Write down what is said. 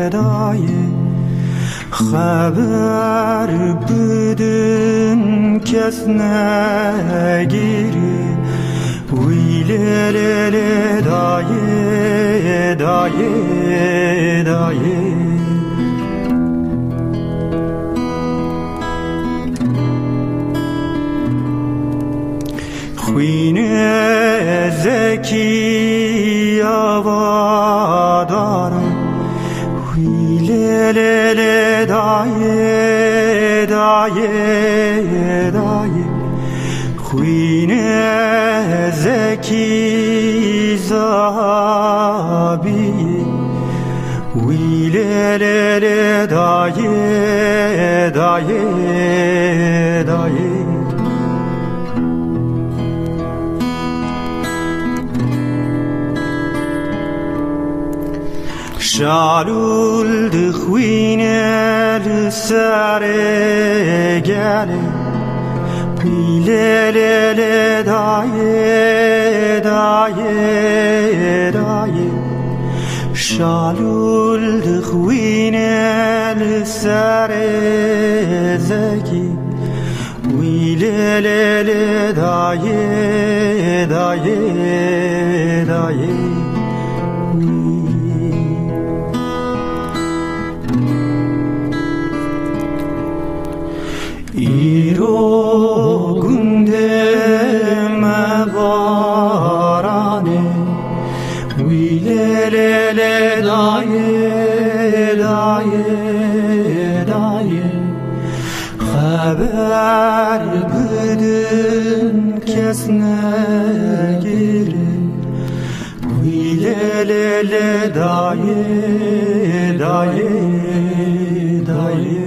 دایه خبر بدن کس نگیره ویله لیله دایه دایه دایه خوینه زکی آوادارم ویله لیله دایه دایه دایه خوینه زکی زابی ویله لیله دایه دایه دایه شالول دخوینه لسر گله پیله لیله دایه دایه دایه شالول دخوینه لسر زکی ویله لیله دایه دایه دایه ایرو گنده مبارانه ویله لیله دایه دایه دایه خبر بدن کس نگیره ویله لیله دایه دایه دایه